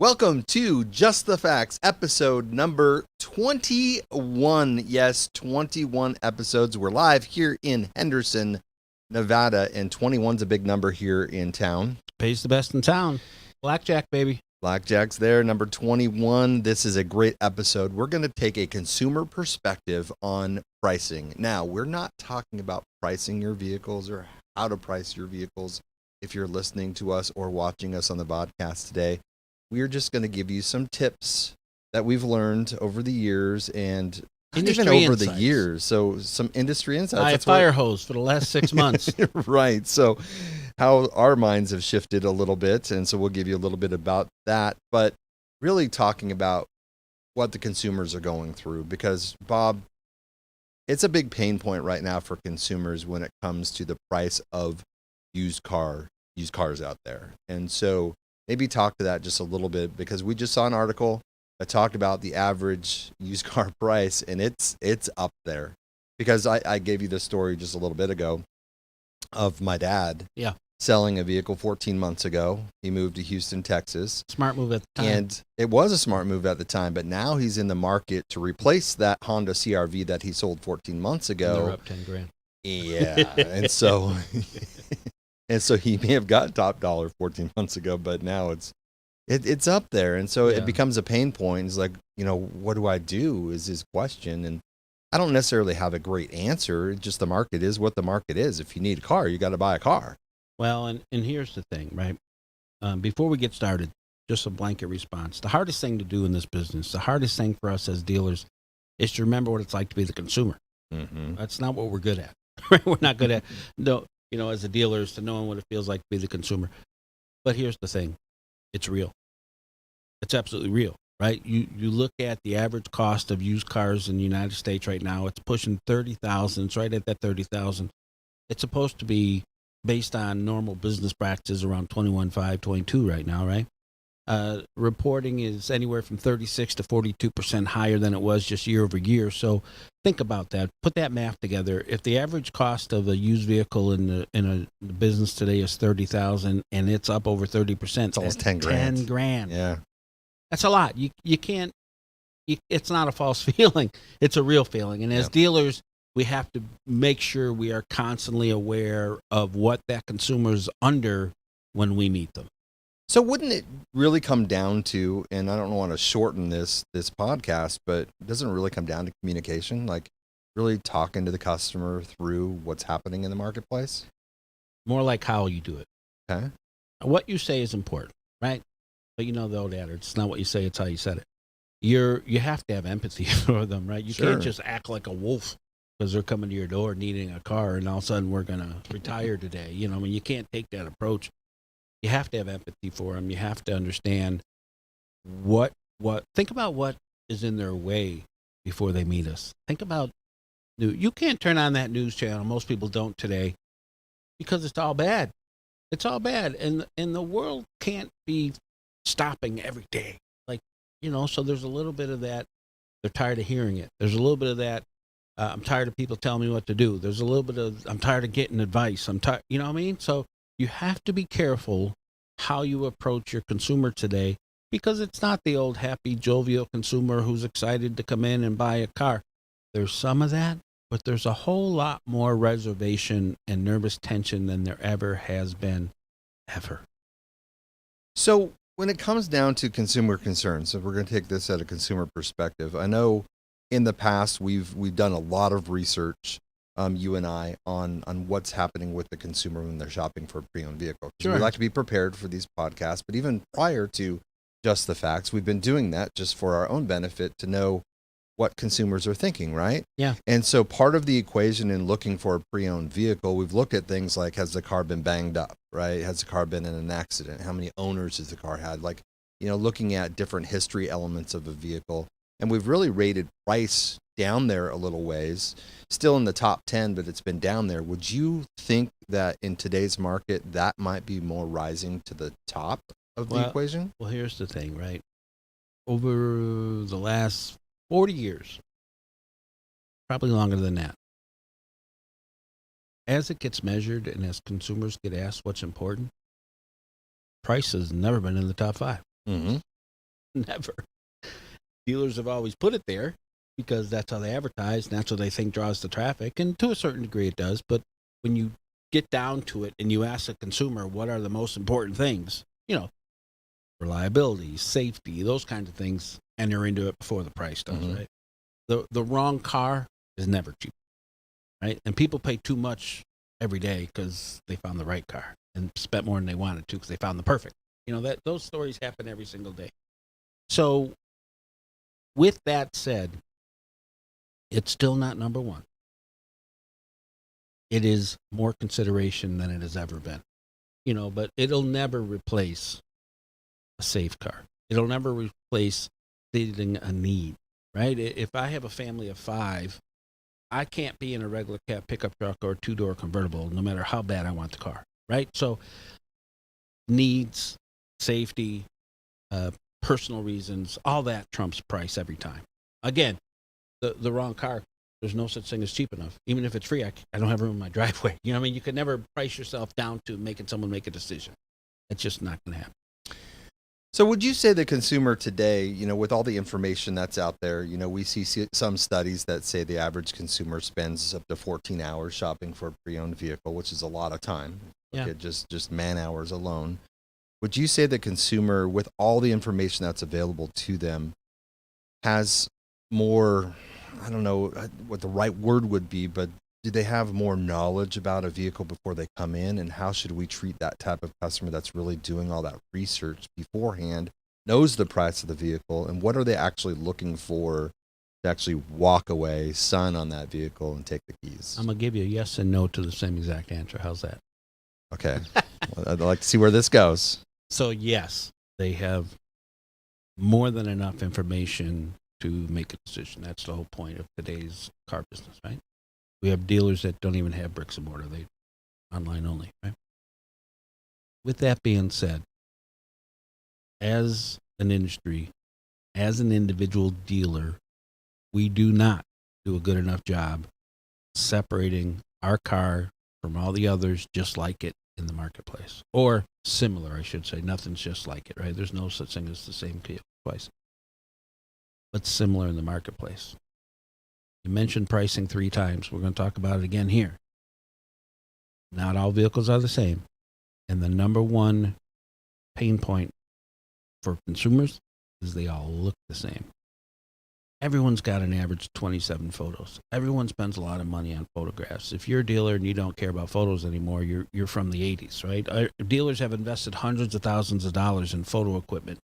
Welcome to Just the Facts, episode number 21. Yes, 21 episodes. We're live here in Henderson, Nevada, and 21's a big number here in town. Pays the best in town. Blackjack, baby. Blackjack's there, number 21. This is a great episode. We're going to take a consumer perspective on pricing. Now, we're not talking about pricing your vehicles or how to price your vehicles if you're listening to us or watching us on the podcast today. We're just going to give you some tips that we've learned over the years and Industry even over insights. the years. So some industry insights. Buy a That's fire hose for the last 6 months. Right. So how our minds have shifted a little bit. And so we'll give you a little bit about that, but really talking about what the consumers are going through, because Bob, it's a big pain point right now for consumers when it comes to the price of used cars out there. And so maybe talk to that just a little bit, because we just saw an article that talked about the average used car price, and it's up there. Because I gave you the story just a little bit ago of my dad selling a vehicle 14 months ago. He moved to Houston, Texas. Smart move at the time. And it was a smart move at the time, but now he's in the market to replace that Honda CRV that he sold 14 months ago. And they're up 10 grand. Yeah. And so he may have got top dollar 14 months ago, but now it's up there. And so it becomes a pain point. It's like, what do I do is his question. And I don't necessarily have a great answer. It's just the market is what the market is. If you need a car, you got to buy a car. Well, and here's the thing, right? Before we get started, just a blanket response. The hardest thing to do in this business, the hardest thing for us as dealers is to remember what it's like to be the consumer. Mm-hmm. That's not what we're good at. Right? We're not good at, no, as a dealer, is to knowing what it feels like to be the consumer. But here's the thing. It's real. It's absolutely real, right? You look at the average cost of used cars in the United States right now. It's pushing $30,000. It's right at that $30,000. It's supposed to be based on normal business practices around $21,500, $22,000 right now, right? Reporting is anywhere from 36 to 42% higher than it was just year over year. So think about that. Put that math together. If the average cost of a used vehicle in a business today is $30,000 and it's up over 30%, It's almost 10 grand. 10 grand. Yeah. That's a lot. You can't. It's not a false feeling. It's a real feeling. And as dealers, we have to make sure we are constantly aware of what that consumer's under when we meet them. So wouldn't it really come down to, and I don't want to shorten this podcast, but doesn't it really come down to communication? Like really talking to the customer through what's happening in the marketplace? More like how you do it. Okay. What you say is important, right? But the old adage, it's not what you say, it's how you said it. You have to have empathy for them, right? You can't just act like a wolf because they're coming to your door needing a car and all of a sudden we're going to retire today. You can't take that approach. You have to have empathy for them. You have to understand think about what is in their way before they meet us. Think about, you can't turn on that news channel. Most people don't today because it's all bad. It's all bad. And the world can't be stopping every day. So there's a little bit of that. They're tired of hearing it. There's a little bit of that. I'm tired of people telling me what to do. There's a little bit of, I'm tired of getting advice. I'm tired, you know what I mean? So you have to be careful how you approach your consumer today, because it's not the old happy, jovial consumer who's excited to come in and buy a car. There's some of that, but there's a whole lot more reservation and nervous tension than there ever has been, ever. So when it comes down to consumer concerns, so we're going to take this at a consumer perspective. I know in the past we've done a lot of research, you and I, on what's happening with the consumer when they're shopping for a pre-owned vehicle. Sure. We like to be prepared for these podcasts, but even prior to Just the Facts, we've been doing that just for our own benefit to know what consumers are thinking, right? Yeah. And so part of the equation in looking for a pre-owned vehicle, we've looked at things like, has the car been banged up, right? Has the car been in an accident? How many owners has the car had? Looking at different history elements of a vehicle. And we've really rated price down there a little ways, still in the top 10, but it's been down there. Would you think that in today's market, that might be more rising to the top of the equation? Well, here's the thing, right? Over the last 40 years, probably longer than that, as it gets measured and as consumers get asked what's important, price has never been in the top 5. Mm-hmm. Never. Dealers have always put it there because that's how they advertise, and that's what they think draws the traffic, and to a certain degree it does. But when you get down to it and you ask a consumer what are the most important things, reliability, safety, those kinds of things, and they're into it before the price does, right? The wrong car is never cheap, right? And people pay too much every day because they found the right car and spent more than they wanted to because they found the perfect. That those stories happen every single day. So with that said, it's still not number one. It is more consideration than it has ever been, but it'll never replace a safe car. It'll never replace stating a need, right? If I have a family of 5, I can't be in a regular cab pickup truck or a 2-door convertible, no matter how bad I want the car, right? So needs, safety, personal reasons, all that trumps price every time. Again, the wrong car, there's no such thing as cheap enough. Even if it's free, I don't have room in my driveway. You know what I mean? You could never price yourself down to making someone make a decision. It's just not going to happen. So would you say the consumer today, with all the information that's out there, we see some studies that say the average consumer spends up to 14 hours shopping for a pre-owned vehicle, which is a lot of time. Yeah. Okay, just man hours alone. Would you say the consumer, with all the information that's available to them, has more, I don't know what the right word would be, but do they have more knowledge about a vehicle before they come in? And how should we treat that type of customer that's really doing all that research beforehand, knows the price of the vehicle, and what are they actually looking for to actually walk away, sign on that vehicle, and take the keys? I'm going to give you a yes and no to the same exact answer. How's that? Okay. Well, I'd like to see where this goes. So, yes, they have more than enough information to make a decision. That's the whole point of today's car business, right? We have dealers that don't even have bricks and mortar. They online only, right? With that being said, as an industry, as an individual dealer, we do not do a good enough job separating our car from all the others just like it in the marketplace. Or similar, I should say. Nothing's just like it, right? There's no such thing as the same vehicle twice. But similar in the marketplace. You mentioned pricing 3 times. We're going to talk about it again here. Not all vehicles are the same. And the number one pain point for consumers is they all look the same. Everyone's got an average 27 photos. Everyone spends a lot of money on photographs. If you're a dealer and you don't care about photos anymore, you're from the 80s, right? Our dealers have invested hundreds of thousands of dollars in photo equipment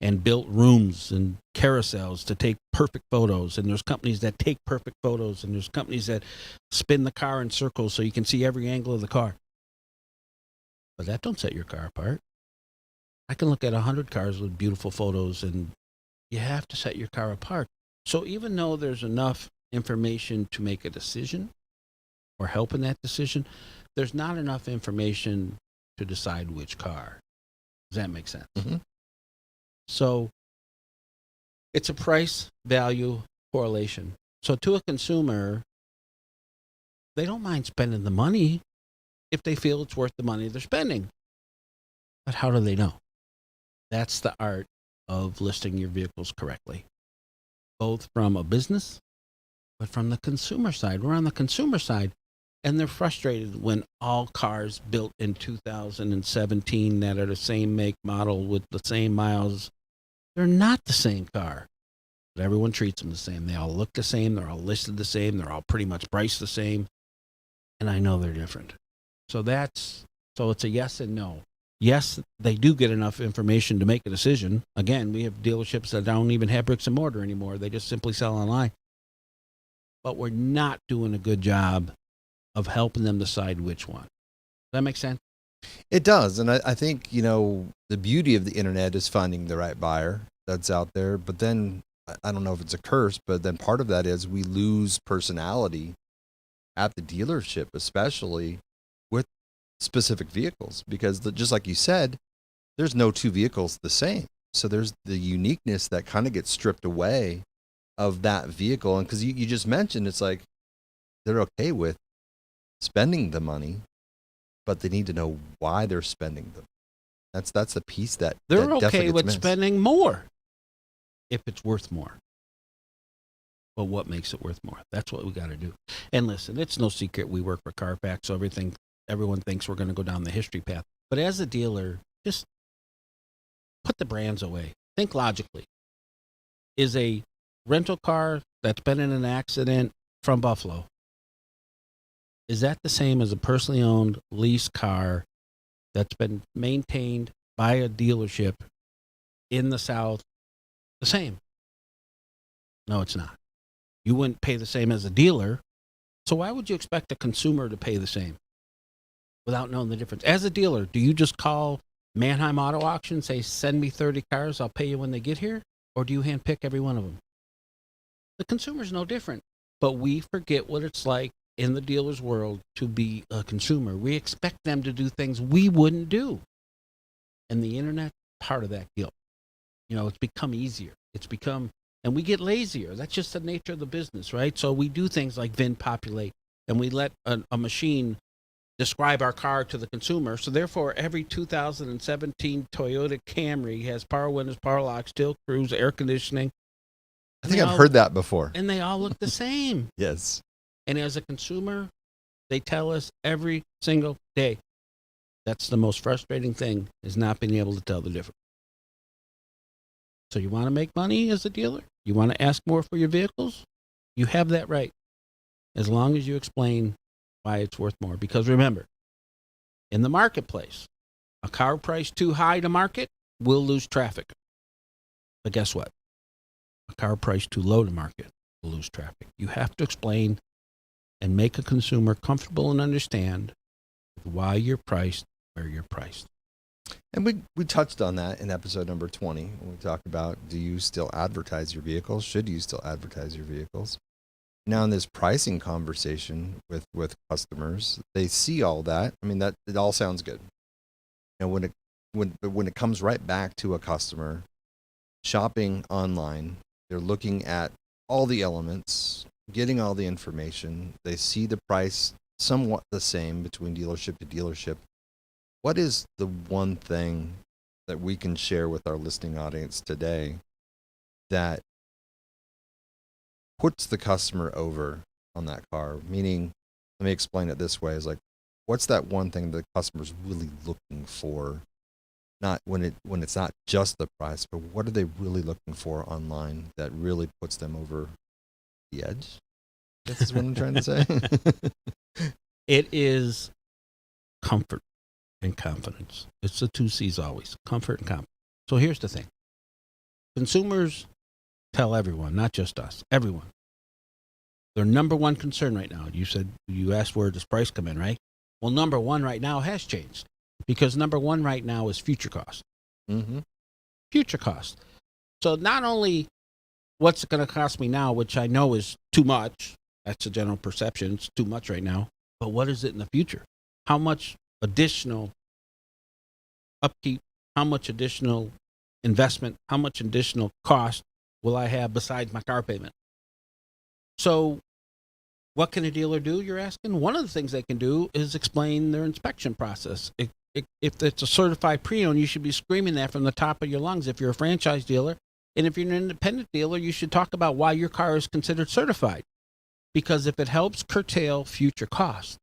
and built rooms and carousels to take perfect photos. And there's companies that take perfect photos, and there's companies that spin the car in circles so you can see every angle of the car. But that don't set your car apart. I can look at 100 cars with beautiful photos, and you have to set your car apart. So even though there's enough information to make a decision or help in that decision, there's not enough information to decide which car. Does that make sense? Mm-hmm. So it's a price value correlation. So to a consumer, they don't mind spending the money if they feel it's worth the money they're spending. But how do they know? That's the art of listing your vehicles correctly, both from a business, but from the consumer side. We're on the consumer side, and they're frustrated when all cars built in 2017 that are the same make, model, with the same miles, they're not the same car. But everyone treats them the same. They all look the same. They're all listed the same. They're all pretty much priced the same. And I know they're different. So it's a yes and no. Yes, they do get enough information to make a decision. Again, we have dealerships that don't even have bricks and mortar anymore. They just simply sell online. But we're not doing a good job of helping them decide which one. Does that make sense? It does. And I think, the beauty of the internet is finding the right buyer that's out there. But then, I don't know if it's a curse, but then part of that is we lose personality at the dealership, especially with specific vehicles, because just like you said, there's no 2 vehicles the same. So there's the uniqueness that kind of gets stripped away of that vehicle. And because you just mentioned, it's like they're okay with spending the money, but they need to know why they're spending them. That's the piece that they're that okay definitely with gets missed. spending more. if it's worth more. But what makes it worth more? That's what we got to do. And listen, it's no secret we work for Carfax, so everyone thinks we're going to go down the history path. But as a dealer, just put the brands away. Think logically. Is a rental car that's been in an accident from Buffalo, is that the same as a personally owned leased car that's been maintained by a dealership in the South? The same? No, it's not. You wouldn't pay the same as a dealer. So why would you expect a consumer to pay the same without knowing the difference? As a dealer, do you just call Manheim Auto Auction, say, send me 30 cars, I'll pay you when they get here? Or do you handpick every one of them? The consumer's no different. But we forget what it's like in the dealer's world to be a consumer. We expect them to do things we wouldn't do. And the internet, part of that guilt. It's become easier. And we get lazier. That's just the nature of the business, right? So we do things like VIN populate, and we let a machine describe our car to the consumer. So therefore, every 2017 Toyota Camry has power windows, power locks, tilt cruise, air conditioning. I think I've heard that before. And they all look the same. Yes. And as a consumer, they tell us every single day. That's the most frustrating thing, is not being able to tell the difference. So you want to make money as a dealer? You want to ask more for your vehicles? You have that right, as long as you explain why it's worth more. Because remember, in the marketplace, a car price too high to market will lose traffic. But guess what? A car price too low to market will lose traffic. You have to explain and make a consumer comfortable and understand why you're priced where you're priced. And we touched on that in episode number 20 when we talked about, do you still advertise your vehicles? Should you still advertise your vehicles? Now in this pricing conversation with customers, they see all that. I mean, that it all sounds good. When it comes right back to a customer shopping online, they're looking at all the elements, getting all the information. They see the price somewhat the same between dealership to dealership. What is the one thing that we can share with our listening audience today that puts the customer over on that car? Meaning, let me explain it this way, is like, what's that one thing the customer's really looking for? Not when it's not just the price, but what are they really looking for online that really puts them over the edge? This is what I'm trying to say. It is comfort and confidence. It's the two C's always, comfort and confidence. So here's the thing. Consumers tell everyone, not just us, everyone. Their number one concern right now, you asked where does price come in, right? Well, number one right now has changed, because number one right now is future cost. Mm-hmm. Future cost. So not only what's it going to cost me now, which I know is too much. That's the general perception. It's too much right now. But what is it in the future? How much additional upkeep, how much additional investment, how much additional cost will I have besides my car payment? So what can a dealer do, you're asking? One of the things they can do is explain their inspection process. If it's a certified pre-owned, you should be screaming that from the top of your lungs if you're a franchise dealer. And if you're an independent dealer, you should talk about why your car is considered certified. Because if it helps curtail future costs,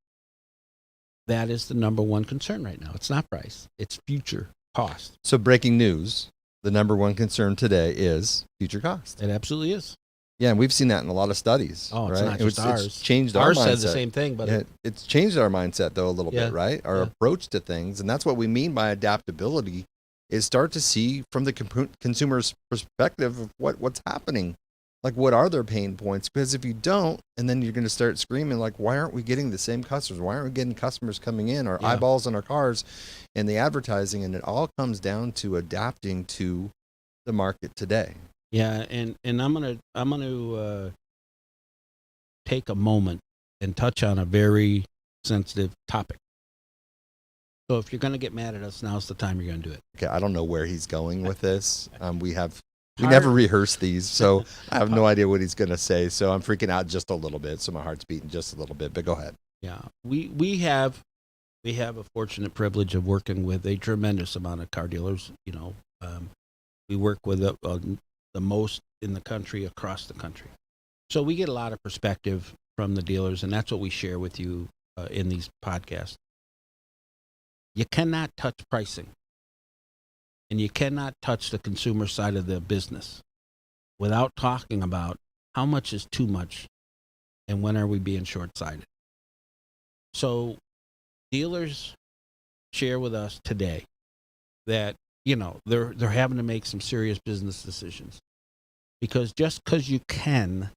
that is the number one concern right now. It's not price, it's future cost. So breaking news, the number one concern today is future cost. It absolutely is. Yeah, and we've seen that in a lot of studies. Oh, it's right? not just ours. It's changed ours our mindset. said the same thing, but it's changed our mindset though a little bit, right? Our approach to things, and that's what we mean by adaptability. Is start to see from the consumer's perspective of what's happening. Like, what are their pain points? Because if you don't, and then you're going to start screaming, like, why aren't we getting the same customers? Why aren't we getting customers coming in, or eyeballs on our cars and the advertising? And it all comes down to adapting to the market today. Yeah, and I'm gonna take a moment and touch on a very sensitive topic. So if you're going to get mad at us, now's the time you're going to do it. Okay, I don't know where he's going with this. We never rehearse these, so I have no idea what he's going to say. So I'm freaking out just a little bit. So my heart's beating just a little bit. But go ahead. Yeah, we have a fortunate privilege of working with a tremendous amount of car dealers. We work with the most in the country, across the country. So we get a lot of perspective from the dealers, and that's what we share with you in these podcasts. You cannot touch pricing, and you cannot touch the consumer side of the business without talking about how much is too much and when are we being short-sighted. So dealers share with us today that, they're having to make some serious business decisions, because just because you can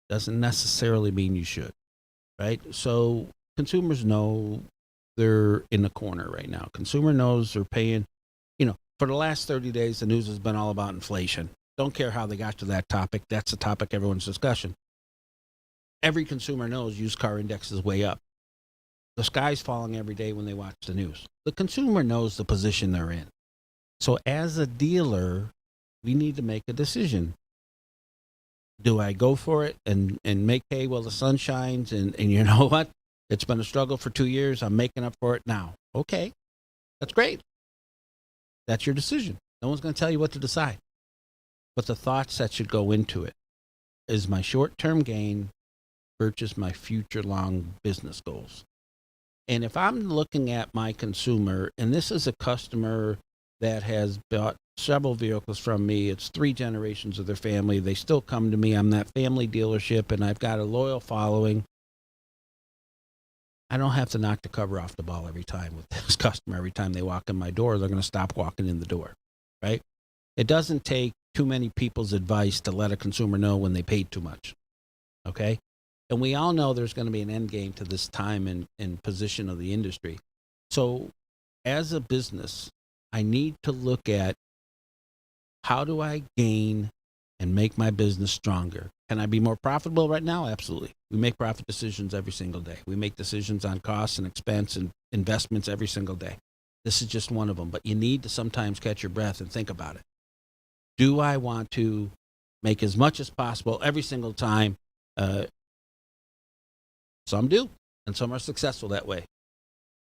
doesn't necessarily mean you should, right? So consumers know they're in the corner right now. Consumer knows they're paying, for the last 30 days, the news has been all about inflation. Don't care how they got to that topic. That's a topic everyone's discussion. Every consumer knows used car index is way up. The sky's falling every day when they watch the news. The consumer knows the position they're in. So as a dealer, we need to make a decision. Do I go for it and make hay while the sun shines? And you know what? It's been a struggle for 2 years. I'm making up for it now. Okay, that's great. That's your decision. No one's going to tell you what to decide. But the thoughts that should go into it is my short-term gain versus my future-long business goals. And if I'm looking at my consumer, and this is a customer that has bought several vehicles from me, it's 3 generations of their family. They still come to me. I'm that family dealership, and I've got a loyal following. I don't have to knock the cover off the ball every time with this customer. Every time they walk in my door, they're going to stop walking in the door, right? It doesn't take too many people's advice to let a consumer know when they paid too much, okay? And we all know there's going to be an end game to this time and position of the industry. So as a business, I need to look at how do I gain and make my business stronger. Can I be more profitable right now? Absolutely. We make profit decisions every single day. We make decisions on costs and expense and investments every single day. This is just one of them, but you need to sometimes catch your breath and think about it. Do I want to make as much as possible every single time? Some do, and some are successful that way.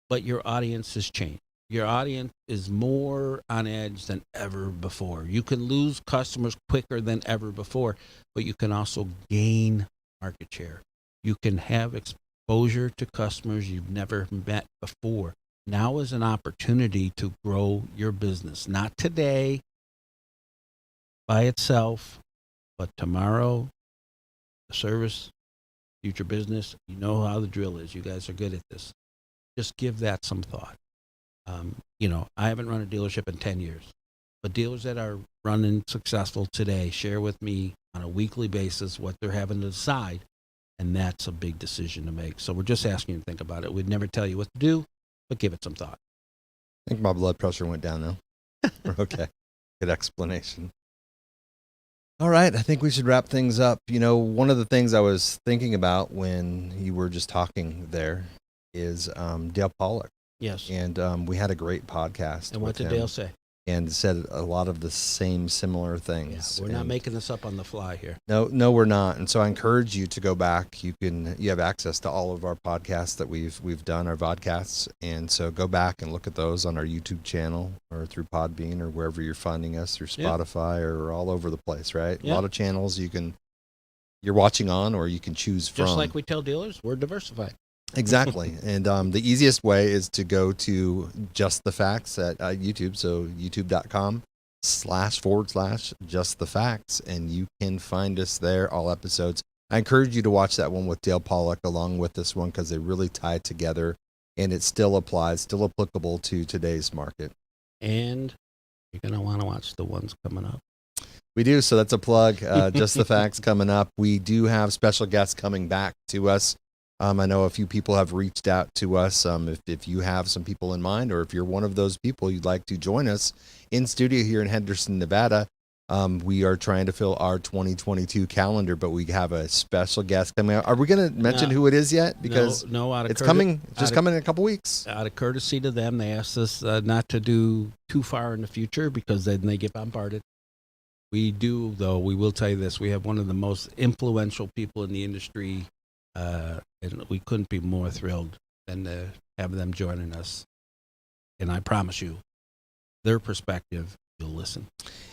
But your audience has changed. Your audience is more on edge than ever before. You can lose customers quicker than ever before, but you can also gain market share. You can have exposure to customers you've never met before. Now is an opportunity to grow your business. Not today by itself, but tomorrow, the service, future business. You know how the drill is. You guys are good at this. Just give that some thought. I haven't run a dealership in 10 years, but dealers that are running successful today share with me on a weekly basis what they're having to decide, and that's a big decision to make. So we're just asking you to think about it. We'd never tell you what to do, but give it some thought. I think my blood pressure went down now. Okay. Good explanation. All right. I think we should wrap things up. One of the things I was thinking about when you were just talking there is Dale Pollock. Yes. And we had a great podcast. And what did Dale say? And said a lot of the same similar things. Yeah, we're not making this up on the fly here. No, we're not. And so I encourage you to go back. You have access to all of our podcasts that we've done, our vodcasts. And so go back and look at those on our YouTube channel or through Podbean or wherever you're finding us, through Spotify or all over the place, right? Yeah. A lot of channels you're watching on, or you can choose from. Just like we tell dealers, we're diversified. Exactly. And the easiest way is to go to Just the Facts at YouTube. So youtube.com//Just the Facts. And you can find us there, all episodes. I encourage you to watch that one with Dale Pollock along with this one, because they really tie together and it still applies, still applicable to today's market. And you're going to want to watch the ones coming up. We do. So that's a plug. Just the Facts coming up. We do have special guests coming back to us. I know a few people have reached out to us. If you have some people in mind, or if you're one of those people you'd like to join us in studio here in Henderson, Nevada, we are trying to fill our 2022 calendar, but we have a special guest coming out. Are we going to mention who it is yet? Because it's coming in a couple weeks. Out of courtesy to them, they asked us not to do too far in the future, because then they get bombarded. We do, though. We will tell you this. We have one of the most influential people in the industry, and we couldn't be more thrilled than to have them joining us. And I promise you, their perspective, you'll listen.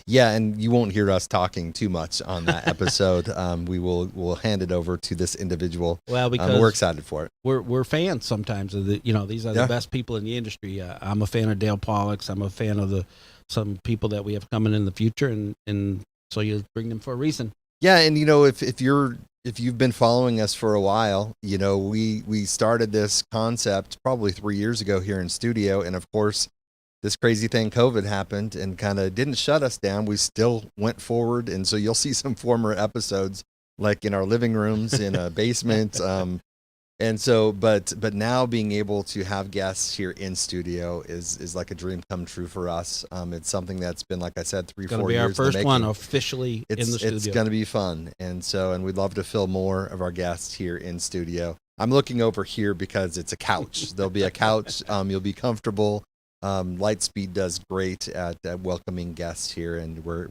Yeah, and you won't hear us talking too much on that episode. We'll hand it over to this individual. Well, because we're excited for it. We're fans sometimes of the, these are the best people in the industry. I'm a fan of Dale Pollux. I'm a fan of some people that we have coming in the future, and so you bring them for a reason. Yeah, and if you've been following us for a while, we started this concept probably 3 years ago here in studio, and of course, this crazy thing, COVID, happened and kind of didn't shut us down. We still went forward, and so you'll see some former episodes, like in our living rooms, in a basement, and so, but now being able to have guests here in studio is like a dream come true for us. It's something that's been, like I said, 3-4 years. Going to be our first one officially in the studio. It's going to be fun, and we'd love to fill more of our guests here in studio. I'm looking over here because it's a couch. There'll be a couch. You'll be comfortable. Lightspeed does great at welcoming guests here, and we're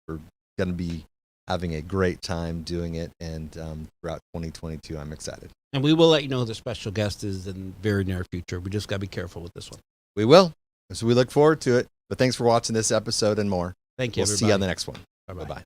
going to be having a great time doing it. And throughout 2022, I'm excited. And we will let you know who the special guest is in the very near future. We just got to be careful with this one. We will. So we look forward to it. But thanks for watching this episode and more. Thank you, We'll everybody. see you on the next one. Bye-bye. Bye-bye.